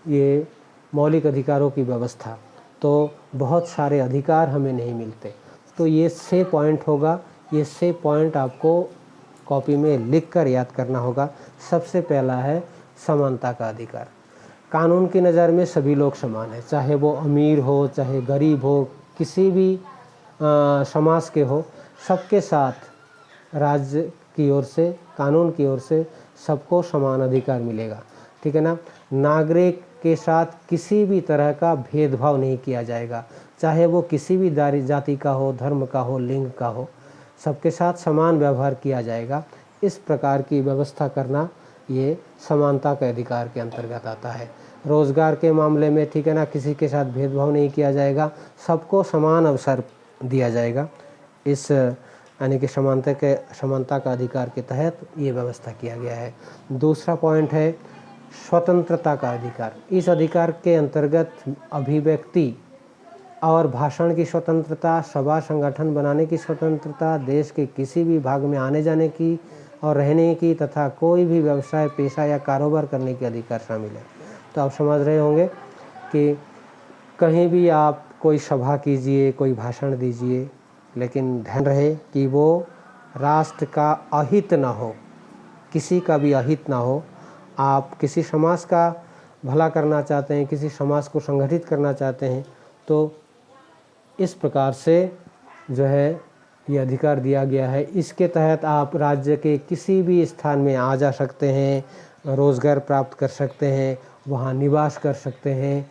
ये मौलिक अधिकारों की व्यवस्था, तो बहुत सारे अधिकार हमें नहीं मिलते। तो ये 6 पॉइंट होगा। ये 6 पॉइंट आपको कॉपी में लिख कर याद करना होगा। सबसे पहला है समानता का अधिकार। कानून की नज़र में सभी लोग समान हैं, चाहे वो अमीर हो चाहे गरीब हो, किसी भी समाज के हो, सबके साथ राज्य की ओर से, कानून की ओर से सबको समान अधिकार मिलेगा। ठीक है ना। नागरिक के साथ किसी भी तरह का भेदभाव नहीं किया जाएगा, चाहे वो किसी भी जाति का हो, धर्म का हो, लिंग का हो, सबके साथ समान व्यवहार किया जाएगा। इस प्रकार की व्यवस्था करना ये समानता के अधिकार के अंतर्गत आता है। रोज़गार के मामले में, ठीक है ना, किसी के साथ भेदभाव नहीं किया जाएगा, सबको समान अवसर दिया जाएगा। इस यानी कि समानता का अधिकार के तहत ये व्यवस्था किया गया है। दूसरा पॉइंट है स्वतंत्रता का अधिकार। इस अधिकार के अंतर्गत अभिव्यक्ति और भाषण की स्वतंत्रता, सभा संगठन बनाने की स्वतंत्रता, देश के किसी भी भाग में आने जाने की और रहने की तथा कोई भी व्यवसाय, पेशा या कारोबार करने के अधिकार शामिल है। तो आप समझ रहे होंगे कि कहीं भी आप कोई सभा कीजिए, कोई भाषण दीजिए, लेकिन ध्यान रहे कि वो राष्ट्र का अहित ना हो, किसी का भी अहित ना हो। आप किसी समाज का भला करना चाहते हैं, किसी समाज को संगठित करना चाहते हैं, तो इस प्रकार से जो है ये अधिकार दिया गया है। इसके तहत आप राज्य के किसी भी स्थान में आ जा सकते हैं, रोज़गार प्राप्त कर सकते हैं, वहाँ निवास कर सकते हैं,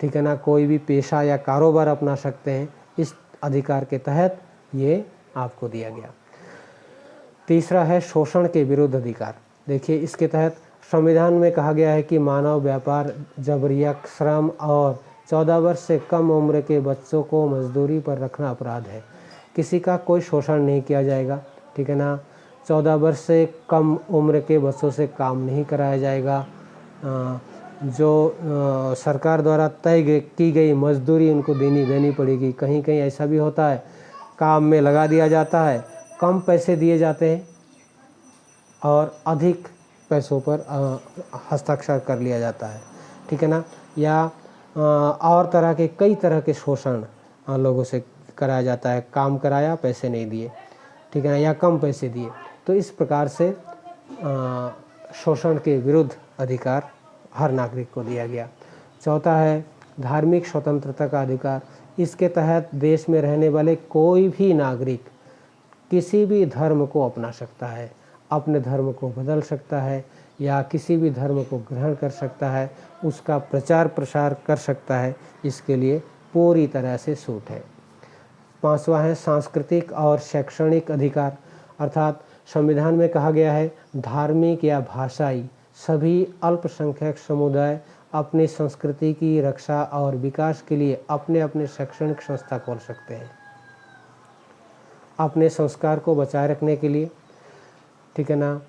ठीक है ना, कोई भी पेशा या कारोबार अपना सकते हैं। इस अधिकार के तहत ये आपको दिया गया। तीसरा है शोषण के विरुद्ध अधिकार। देखिए इसके तहत संविधान में कहा गया है कि मानव व्यापार, जबरिया श्रम और 14 वर्ष से कम उम्र के बच्चों को मजदूरी पर रखना अपराध है। किसी का कोई शोषण नहीं किया जाएगा, ठीक है ना। 14 वर्ष से कम उम्र के बच्चों से काम नहीं कराया जाएगा। जो सरकार द्वारा तय की गई मजदूरी उनको देनी पड़ेगी। कहीं कहीं ऐसा भी होता है, काम में लगा दिया जाता है, कम पैसे दिए जाते हैं और अधिक पैसों पर हस्ताक्षर कर लिया जाता है, ठीक है ना। या और कई तरह के शोषण लोगों से कराया जाता है, काम कराया, पैसे नहीं दिए, ठीक है ना, या कम पैसे दिए। तो इस प्रकार से शोषण के विरुद्ध अधिकार हर नागरिक को दिया गया। चौथा है धार्मिक स्वतंत्रता का अधिकार। इसके तहत देश में रहने वाले कोई भी नागरिक किसी भी धर्म को अपना सकता है, अपने धर्म को बदल सकता है या किसी भी धर्म को ग्रहण कर सकता है, उसका प्रचार प्रसार कर सकता है। इसके लिए पूरी तरह से छूट है। पांचवा है सांस्कृतिक और शैक्षणिक अधिकार। अर्थात संविधान में कहा गया है धार्मिक या भाषाई सभी अल्पसंख्यक समुदाय अपनी संस्कृति की रक्षा और विकास के लिए अपने अपने शैक्षणिक संस्था खोल सकते हैं, अपने संस्कार को बचाए रखने के लिए, ठीक है ना।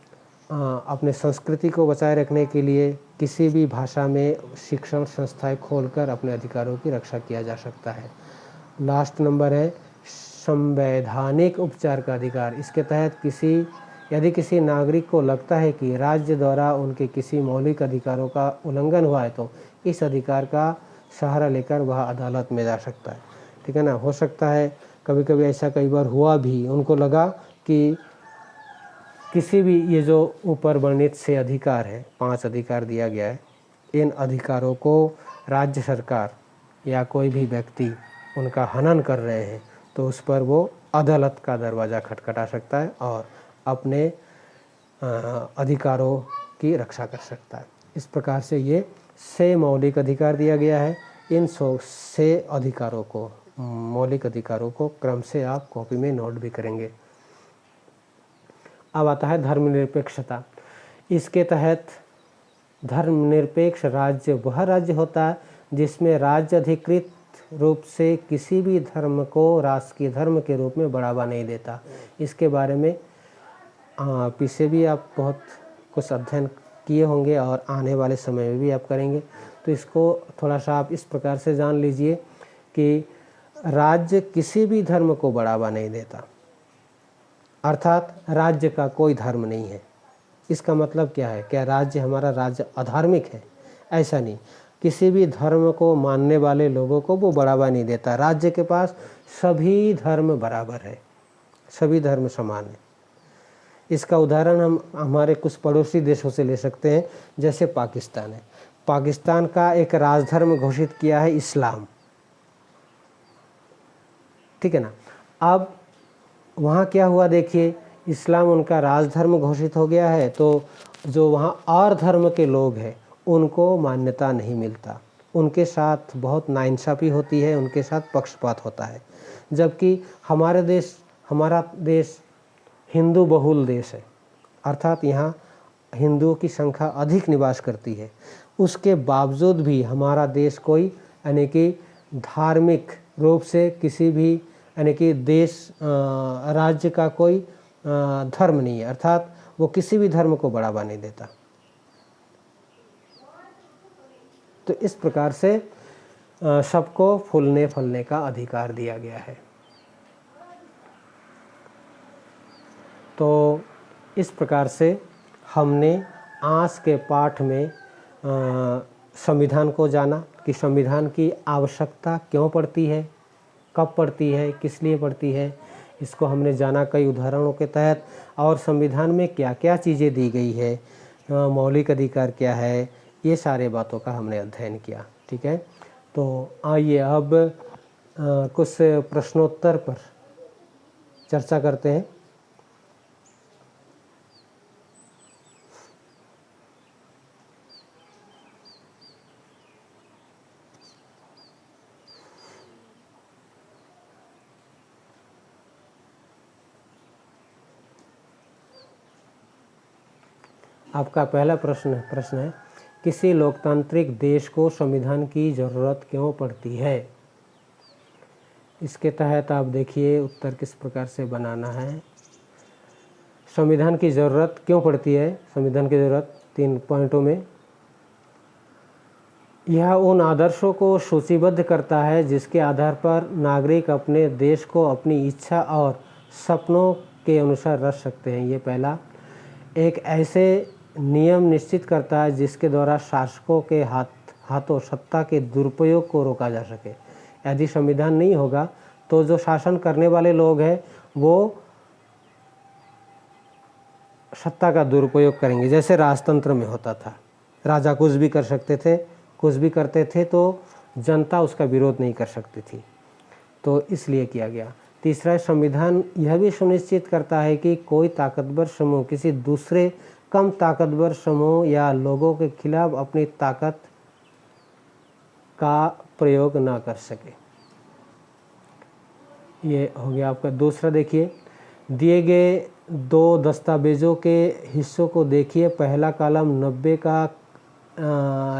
अपने संस्कृति को बचाए रखने के लिए किसी भी भाषा में शिक्षण संस्थाएं खोलकर अपने अधिकारों की रक्षा किया जा सकता है। लास्ट नंबर है संवैधानिक उपचार का अधिकार। इसके तहत यदि किसी नागरिक को लगता है कि राज्य द्वारा उनके किसी मौलिक अधिकारों का उल्लंघन हुआ है तो इस अधिकार का सहारा लेकर वह अदालत में जा सकता है। ठीक है ना। हो सकता है कभी कभी ऐसा कई बार हुआ भी, उनको लगा कि किसी भी ये जो ऊपर वर्णित से अधिकार है, 5 अधिकार दिया गया है, इन अधिकारों को राज्य सरकार या कोई भी व्यक्ति उनका हनन कर रहे हैं तो उस पर वो अदालत का दरवाज़ा खटखटा सकता है और अपने अधिकारों की रक्षा कर सकता है। इस प्रकार से ये 6 मौलिक अधिकार दिया गया है। इन 6 अधिकारों को, मौलिक अधिकारों को क्रम से आप कॉपी में नोट भी करेंगे। अब आता है धर्मनिरपेक्षता। इसके तहत धर्मनिरपेक्ष राज्य वह राज्य होता है जिसमें राज्य अधिकृत रूप से किसी भी धर्म को राष्ट्रीय धर्म के रूप में बढ़ावा नहीं देता। इसके बारे में पीछे भी आप बहुत कुछ अध्ययन किए होंगे और आने वाले समय में भी आप करेंगे, तो इसको थोड़ा सा आप इस प्रकार से जान लीजिए कि राज्य किसी भी धर्म को बढ़ावा नहीं देता, अर्थात राज्य का कोई धर्म नहीं है। इसका मतलब क्या है? क्या राज्य, हमारा राज्य अधार्मिक है? ऐसा नहीं। किसी भी धर्म को मानने वाले लोगों को वो बढ़ावा नहीं देता। राज्य के पास सभी धर्म बराबर है, सभी धर्म समान है। इसका उदाहरण हम हमारे कुछ पड़ोसी देशों से ले सकते हैं, जैसे पाकिस्तान है। पाकिस्तान का एक राजधर्म घोषित किया है इस्लाम, ठीक है ना। अब वहाँ क्या हुआ देखिए, इस्लाम उनका राजधर्म घोषित हो गया है तो जो वहाँ और धर्म के लोग हैं उनको मान्यता नहीं मिलता, उनके साथ बहुत नाइंसाफ़ी होती है, उनके साथ पक्षपात होता है। जबकि हमारा देश हिंदू बहुल देश है, अर्थात यहाँ हिंदुओं की संख्या अधिक निवास करती है। उसके बावजूद भी हमारा देश कोई यानी कि धार्मिक रूप से किसी भी यानी कि राज्य का कोई धर्म नहीं है, अर्थात वो किसी भी धर्म को बढ़ावा नहीं देता। तो इस प्रकार से सबको फूलने फलने का अधिकार दिया गया है। तो इस प्रकार से हमने आज के पाठ में संविधान को जाना कि संविधान की आवश्यकता क्यों पड़ती है, कब पड़ती है, किस लिए पड़ती है, इसको हमने जाना कई उदाहरणों के तहत। और संविधान में क्या क्या चीज़ें दी गई है, मौलिक अधिकार क्या है, ये सारे बातों का हमने अध्ययन किया। ठीक है, तो आइए अब कुछ प्रश्नोत्तर पर चर्चा करते हैं। आपका पहला प्रश्न है किसी लोकतांत्रिक देश को संविधान की ज़रूरत क्यों पड़ती है। इसके तहत आप देखिए उत्तर किस प्रकार से बनाना है। संविधान की ज़रूरत क्यों पड़ती है? संविधान की ज़रूरत 3 पॉइंटों में। यह उन आदर्शों को सूचीबद्ध करता है जिसके आधार पर नागरिक अपने देश को अपनी इच्छा और सपनों के अनुसार रच सकते हैं। ये पहला। एक ऐसे नियम निश्चित करता है जिसके द्वारा शासकों के हाथों सत्ता के दुरुपयोग को रोका जा सके। यदि संविधान नहीं होगा तो जो शासन करने वाले लोग हैं वो सत्ता का दुरुपयोग करेंगे, जैसे राजतंत्र में होता था। राजा कुछ भी कर सकते थे, कुछ भी करते थे तो जनता उसका विरोध नहीं कर सकती थी, तो इसलिए किया गया। तीसरा, संविधान यह भी सुनिश्चित करता है कि कोई ताकतवर समूह किसी दूसरे कम ताकतवर समूह या लोगों के खिलाफ अपनी ताकत का प्रयोग ना कर सके। ये हो गया आपका दूसरा। देखिए दिए गए 2 दस्तावेज़ों के हिस्सों को देखिए। पहला कॉलम 90 का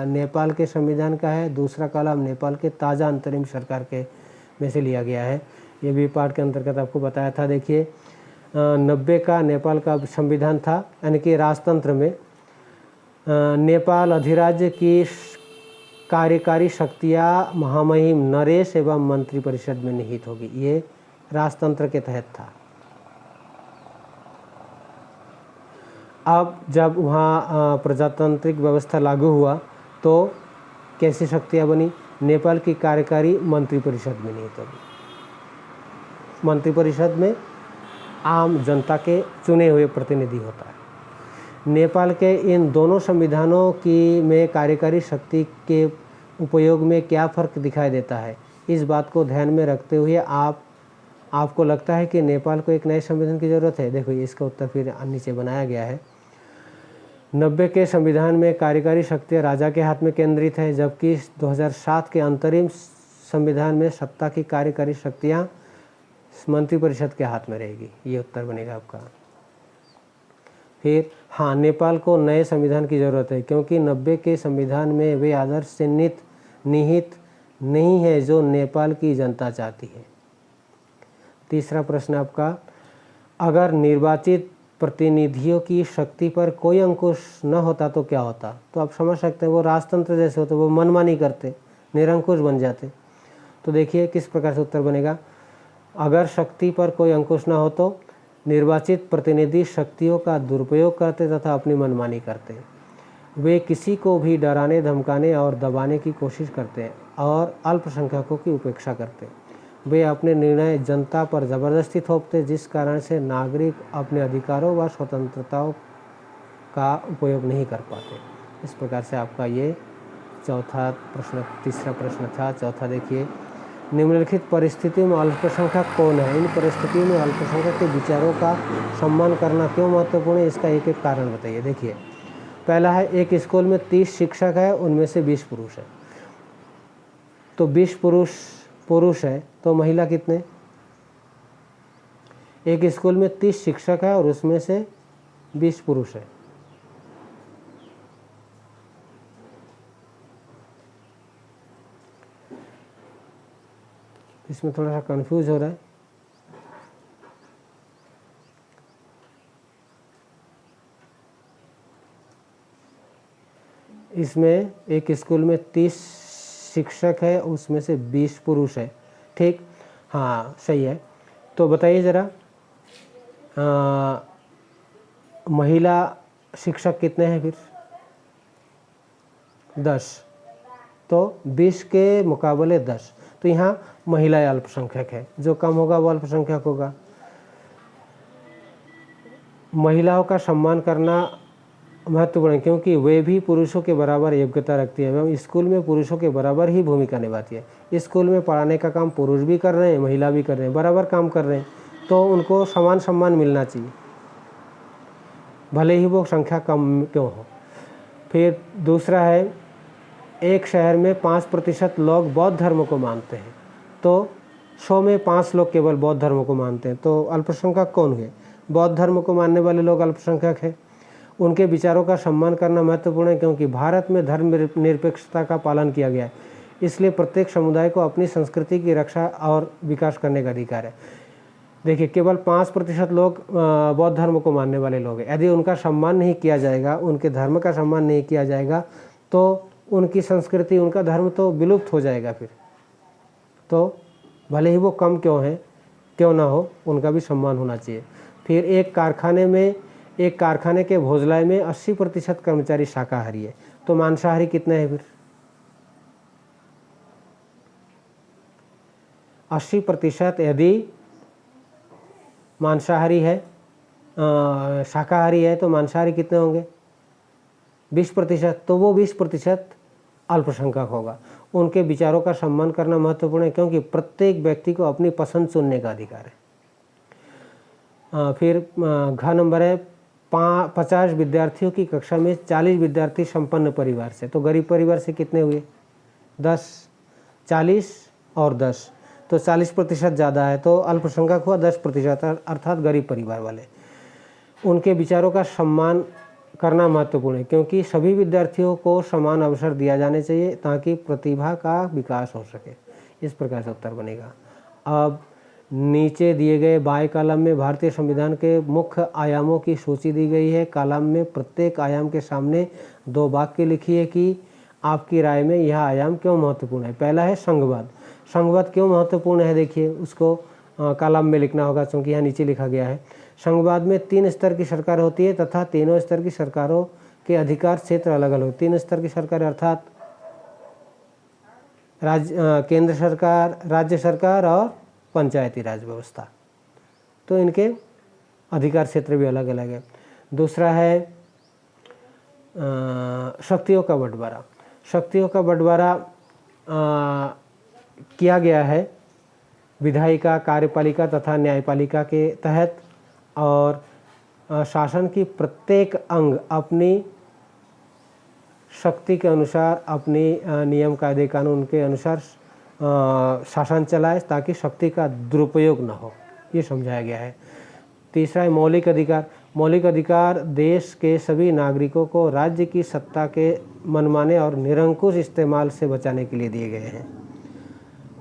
नेपाल के संविधान का है, दूसरा कॉलम नेपाल के ताज़ा अंतरिम सरकार के में से लिया गया है। ये भी पाठ के अंतर्गत आपको बताया था। देखिए 90 का नेपाल का संविधान था, यानी कि राजतंत्र में नेपाल अधिराज्य की कार्यकारी शक्तियाँ महामहिम नरेश एवं मंत्रिपरिषद में निहित होगी। ये राजतंत्र के तहत था। अब जब वहाँ प्रजातांत्रिक व्यवस्था लागू हुआ तो कैसी शक्तियाँ बनी? नेपाल की कार्यकारी मंत्रिपरिषद में निहित होगी। मंत्रिपरिषद में आम जनता के चुने हुए प्रतिनिधि होता है। नेपाल के इन दोनों संविधानों की में कार्यकारी शक्ति के उपयोग में क्या फ़र्क दिखाई देता है? इस बात को ध्यान में रखते हुए आपको लगता है कि नेपाल को एक नए संविधान की ज़रूरत है? देखो इसका उत्तर फिर नीचे बनाया गया है। 90 के संविधान में कार्यकारी शक्तियाँ राजा के हाथ में केंद्रित है, जबकि 2007 के अंतरिम संविधान में सत्ता की कार्यकारी शक्तियाँ मंत्रिपरिषद के हाथ में रहेगी। ये उत्तर बनेगा आपका। फिर हाँ, नेपाल को नए संविधान की ज़रूरत है क्योंकि 90 के संविधान में वे आदर्श से निहित नहीं है जो नेपाल की जनता चाहती है। तीसरा प्रश्न आपका, अगर निर्वाचित प्रतिनिधियों की शक्ति पर कोई अंकुश न होता तो क्या होता? तो आप समझ सकते हैं वो राजतंत्र जैसे होते, वो मनमानी करते, निरंकुश बन जाते। तो देखिए किस प्रकार से उत्तर बनेगा। अगर शक्ति पर कोई अंकुश न हो तो निर्वाचित प्रतिनिधि शक्तियों का दुरुपयोग करते तथा अपनी मनमानी करते। वे किसी को भी डराने, धमकाने और दबाने की कोशिश करते हैं और अल्पसंख्यकों की उपेक्षा करते। वे अपने निर्णय जनता पर ज़बरदस्ती थोपते, जिस कारण से नागरिक अपने अधिकारों व स्वतंत्रताओं का उपयोग नहीं कर पाते। इस प्रकार से आपका ये तीसरा प्रश्न था। चौथा देखिए, निम्नलिखित परिस्थितियों में अल्पसंख्यक कौन है? इन परिस्थितियों में अल्पसंख्यक के विचारों का सम्मान करना क्यों महत्वपूर्ण है? इसका एक एक कारण बताइए। देखिए, पहला है एक स्कूल में 30 शिक्षक है, उनमें से 20 पुरुष है। तो 20 पुरुष है तो महिला कितने? एक स्कूल में 30 शिक्षक है और उसमें से 20 पुरुष है। इसमें थोड़ा सा कंफ्यूज हो रहा है। इसमें एक स्कूल में 30 शिक्षक है, उसमें से 20 पुरुष है। ठीक, हाँ सही है। तो बताइए ज़रा, महिला शिक्षक कितने हैं फिर? 10। तो 20 के मुकाबले 10, तो यहाँ महिलाएं अल्पसंख्यक है। जो कम होगा वो अल्पसंख्यक होगा। महिलाओं का सम्मान करना महत्वपूर्ण है क्योंकि वे भी पुरुषों के बराबर योग्यता रखती है एवं स्कूल में पुरुषों के बराबर ही भूमिका निभाती है। स्कूल में पढ़ाने का काम पुरुष भी कर रहे हैं, महिला भी कर रहे हैं, बराबर काम कर रहे हैं, तो उनको समान सम्मान मिलना चाहिए, भले ही वो संख्या कम क्यों हो। फिर दूसरा है, एक शहर में 5% लोग बौद्ध धर्म को मानते हैं, तो 100 में 5 लोग केवल बौद्ध धर्म को मानते हैं, तो अल्पसंख्यक कौन हुए? बौद्ध धर्म को मानने वाले लोग अल्पसंख्यक हैं। उनके विचारों का सम्मान करना महत्वपूर्ण है क्योंकि भारत में धर्म निरपेक्षता का पालन किया गया है, इसलिए प्रत्येक समुदाय को अपनी संस्कृति की रक्षा और विकास करने का अधिकार है। देखिए, केवल 5% लोग बौद्ध धर्म को मानने वाले लोग हैं। यदि उनका सम्मान नहीं किया जाएगा, उनके धर्म का सम्मान नहीं किया जाएगा, तो उनकी संस्कृति, उनका धर्म तो विलुप्त हो जाएगा। फिर तो भले ही वो कम क्यों ना हो, उनका भी सम्मान होना चाहिए। फिर एक कारखाने के भोजनालय में 80% कर्मचारी शाकाहारी है, तो मांसाहारी कितने हैं फिर? 80% यदि मांसाहारी है, शाकाहारी है, तो मांसाहारी कितने होंगे? 20%। तो वो 20% अल्पसंख्यक होगा। उनके विचारों का सम्मान करना महत्वपूर्ण है क्योंकि प्रत्येक व्यक्ति को अपनी पसंद चुनने का अधिकार है। फिर घ नंबर है, 50 विद्यार्थियों की कक्षा में 40 विद्यार्थी संपन्न परिवार से, तो गरीब परिवार से कितने हुए? 10। 40 और 10, तो 40% ज़्यादा है, तो अल्पसंख्यक हुआ 10%, अर्थात गरीब परिवार वाले। उनके विचारों का सम्मान करना महत्वपूर्ण है क्योंकि सभी विद्यार्थियों को समान अवसर दिया जाने चाहिए ताकि प्रतिभा का विकास हो सके। इस प्रकार से उत्तर बनेगा। अब नीचे दिए गए बाएं कॉलम में भारतीय संविधान के मुख्य आयामों की सूची दी गई है। कॉलम में प्रत्येक आयाम के सामने 2 वाक्य लिखिए कि आपकी राय में यह आयाम क्यों महत्वपूर्ण है। पहला है संघवाद। संघवाद क्यों महत्वपूर्ण है, देखिए उसको कॉलम में लिखना होगा, क्योंकि यहाँ नीचे लिखा गया है। संघवाद में 3 स्तर की सरकार होती है तथा तीनों स्तर की सरकारों के अधिकार क्षेत्र अलग अलग। 3 स्तर की सरकार अर्थात केंद्र सरकार, राज्य सरकार और पंचायती राज व्यवस्था, तो इनके अधिकार क्षेत्र भी अलग अलग है। दूसरा है शक्तियों का बंटवारा। शक्तियों का बंटवारा किया गया है विधायिका, कार्यपालिका तथा न्यायपालिका के तहत, और शासन की प्रत्येक अंग अपनी शक्ति के अनुसार, अपनी नियम कायदे कानून के अनुसार शासन चलाए ताकि शक्ति का दुरुपयोग न हो, ये समझाया गया है। तीसरा है मौलिक अधिकार। मौलिक अधिकार देश के सभी नागरिकों को राज्य की सत्ता के मनमाने और निरंकुश इस्तेमाल से बचाने के लिए दिए गए हैं।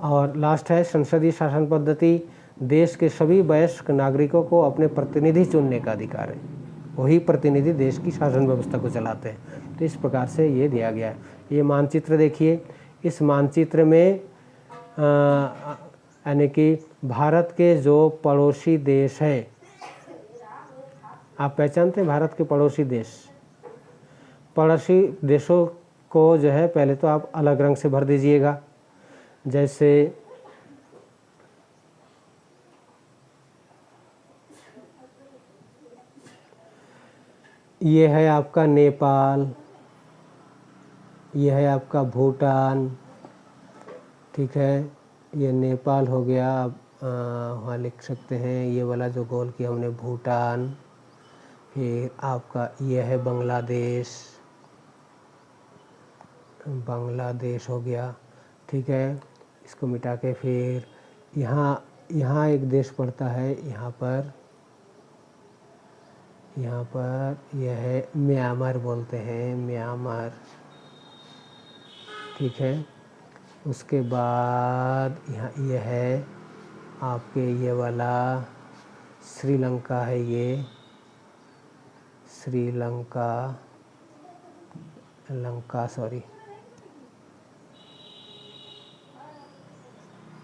और लास्ट है संसदीय शासन पद्धति। देश के सभी वयस्क नागरिकों को अपने प्रतिनिधि चुनने का अधिकार है, वही प्रतिनिधि देश की शासन व्यवस्था को चलाते हैं। तो इस प्रकार से ये दिया गया है। ये मानचित्र देखिए, इस मानचित्र में यानी कि भारत के जो पड़ोसी देश है, आप पहचानते हैं भारत के पड़ोसी देश। पड़ोसी देशों को जो है पहले तो आप अलग रंग से भर दीजिएगा, जैसे ये है आपका नेपाल, ये है आपका भूटान, ठीक है, ये नेपाल हो गया। आप वहाँ लिख सकते हैं ये वाला जो गोल किया हमने भूटान। फिर आपका ये है बांग्लादेश, बांग्लादेश हो गया, ठीक है। इसको मिटा के फिर यहाँ एक देश पड़ता है, यहाँ पर यह है म्यांमार बोलते हैं, म्यांमार, ठीक है। उसके बाद यहाँ ये है आपके ये वाला श्रीलंका है, ये श्रीलंका,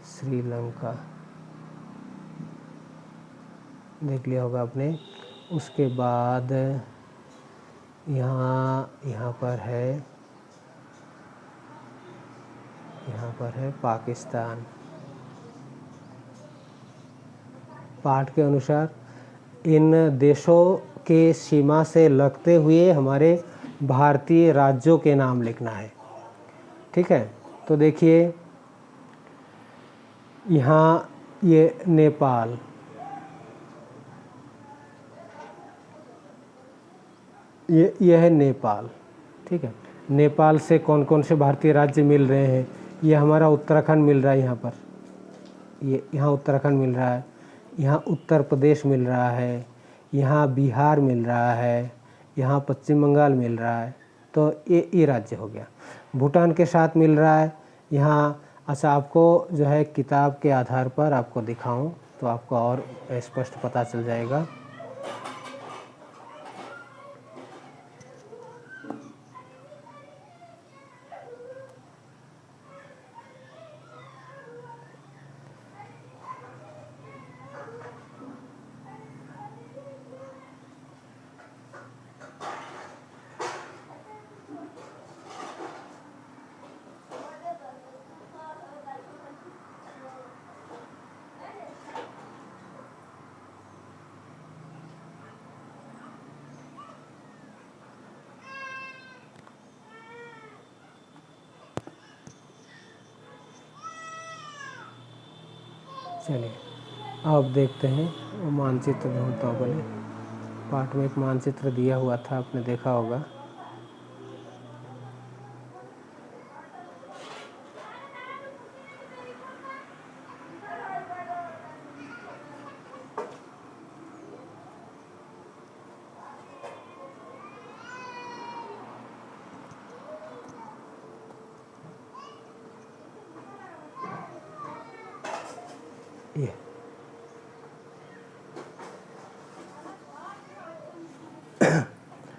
श्रीलंका देख लिया होगा आपने। उसके बाद यहाँ पर है पाकिस्तान। पाठ के अनुसार इन देशों के सीमा से लगते हुए हमारे भारतीय राज्यों के नाम लिखना है, ठीक है। तो देखिए यहाँ ये नेपाल, ये है नेपाल, ठीक है। नेपाल से कौन कौन से भारतीय राज्य मिल रहे हैं, ये हमारा उत्तराखंड मिल रहा है, यहाँ पर यहाँ उत्तराखंड मिल रहा है, यहाँ उत्तर प्रदेश मिल रहा है, यहाँ बिहार मिल रहा है, यहाँ पश्चिम बंगाल मिल रहा है। तो ये राज्य हो गया। भूटान के साथ मिल रहा है यहाँ। अच्छा, आपको जो है किताब के आधार पर आपको दिखाऊं तो आपको और स्पष्ट पता चल जाएगा। चलिए अब देखते हैं, वो मानचित्र ढूंढता हूँ। पहले पाठ में एक मानचित्र दिया हुआ था, आपने देखा होगा।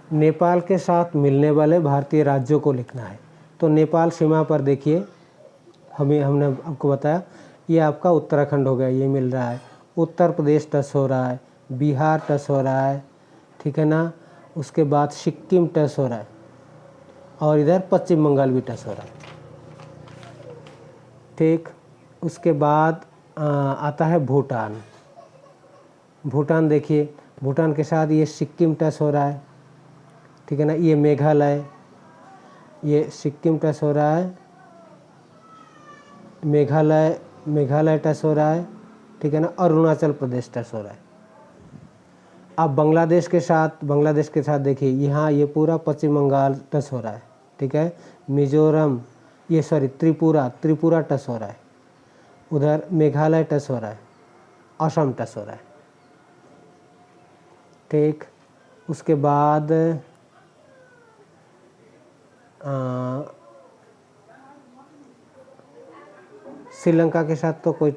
नेपाल के साथ मिलने वाले भारतीय राज्यों को लिखना है। तो नेपाल सीमा पर देखिए, हमने आपको बताया ये आपका उत्तराखंड हो गया, ये मिल रहा है। उत्तर प्रदेश टच हो रहा है, बिहार टच हो रहा है, ठीक है ना। उसके बाद सिक्किम टच हो रहा है और इधर पश्चिम बंगाल भी टच हो रहा है, ठीक। उसके बाद आता है भूटान। भूटान देखिए, भूटान के साथ ये सिक्किम टच हो रहा है, ठीक है ना। ये मेघालय, ये सिक्किम टच हो रहा है, मेघालय टच हो रहा है, ठीक है ना। अरुणाचल प्रदेश टच हो रहा है। अब बांग्लादेश के साथ देखिए, यहाँ ये पूरा पश्चिम बंगाल टच हो रहा है, ठीक है। मिजोरम, त्रिपुरा टच हो रहा है। उधर मेघालय टच हो रहा है, असम टच हो रहा है, ठीक। उसके बाद श्रीलंका के साथ तो कोई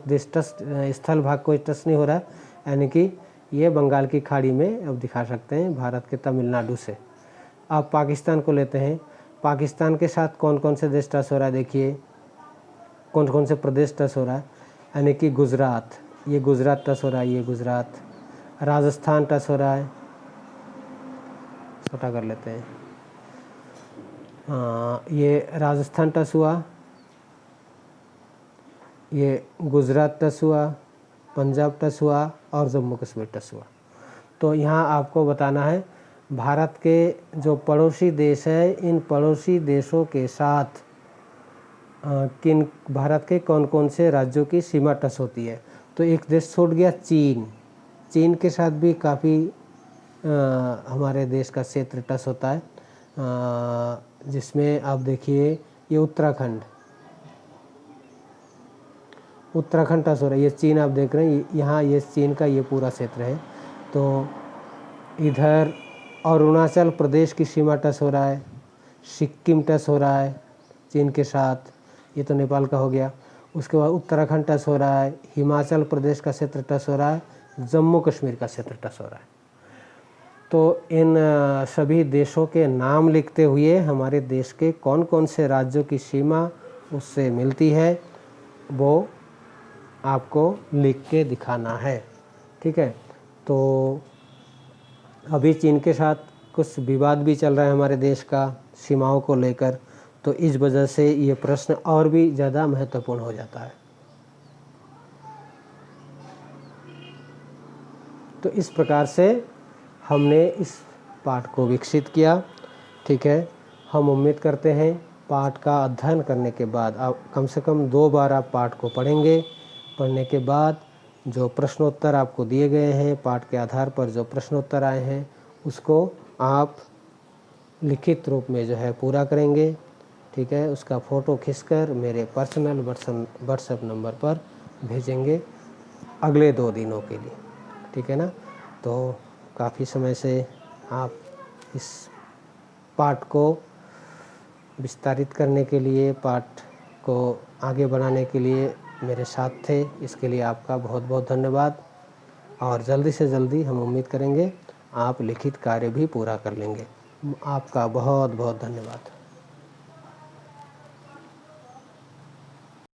स्थल भाग कोई टच नहीं हो रहा है, यानी कि ये बंगाल की खाड़ी में अब दिखा सकते हैं भारत के तमिलनाडु से। अब पाकिस्तान को लेते हैं। पाकिस्तान के साथ कौन कौन से देश टच हो रहा है, देखिए कौन कौन से प्रदेश टच हो रहा है, यानी कि गुजरात, ये गुजरात टच हो रहा है, ये गुजरात। राजस्थान टच हो रहा है, छोटा कर लेते हैं, ये राजस्थान टच हुआ, ये गुजरात टच हुआ, पंजाब टच हुआ और जम्मू कश्मीर टच हुआ। तो यहाँ आपको बताना है भारत के जो पड़ोसी देश है, इन पड़ोसी देशों के साथ भारत के कौन कौन से राज्यों की सीमा टच होती है। तो एक देश छूट गया, चीन के साथ भी काफ़ी हमारे देश का क्षेत्र टच होता है, जिसमें आप देखिए ये उत्तराखंड टच हो रहा है। ये चीन आप देख रहे हैं, यहाँ ये चीन का ये पूरा क्षेत्र है। तो इधर अरुणाचल प्रदेश की सीमा टच हो रहा है, सिक्किम टच हो रहा है चीन के साथ, ये तो नेपाल का हो गया। उसके बाद उत्तराखंड टच हो रहा है, हिमाचल प्रदेश का क्षेत्र टच हो रहा है, जम्मू कश्मीर का क्षेत्र टच हो रहा है। तो इन सभी देशों के नाम लिखते हुए हमारे देश के कौन कौन से राज्यों की सीमा उससे मिलती है वो आपको लिख के दिखाना है, ठीक है। तो अभी चीन के साथ कुछ विवाद भी चल रहा है हमारे देश का सीमाओं को लेकर, तो इस वजह से ये प्रश्न और भी ज़्यादा महत्वपूर्ण हो जाता है। तो इस प्रकार से हमने इस पाठ को विकसित किया, ठीक है। हम उम्मीद करते हैं पाठ का अध्ययन करने के बाद आप कम से कम 2 बार आप पाठ को पढ़ेंगे। पढ़ने के बाद जो प्रश्नोत्तर आपको दिए गए हैं, पाठ के आधार पर जो प्रश्नोत्तर आए हैं उसको आप लिखित रूप में जो है पूरा करेंगे, ठीक है। उसका फ़ोटो खींचकर मेरे पर्सनल व्हाट्सएप नंबर पर भेजेंगे अगले 2 दिनों के लिए, ठीक है ना। तो काफ़ी समय से आप इस पाठ को विस्तारित करने के लिए, पाठ को आगे बढ़ाने के लिए मेरे साथ थे, इसके लिए आपका बहुत बहुत धन्यवाद। और जल्दी से जल्दी हम उम्मीद करेंगे आप लिखित कार्य भी पूरा कर लेंगे। आपका बहुत बहुत धन्यवाद।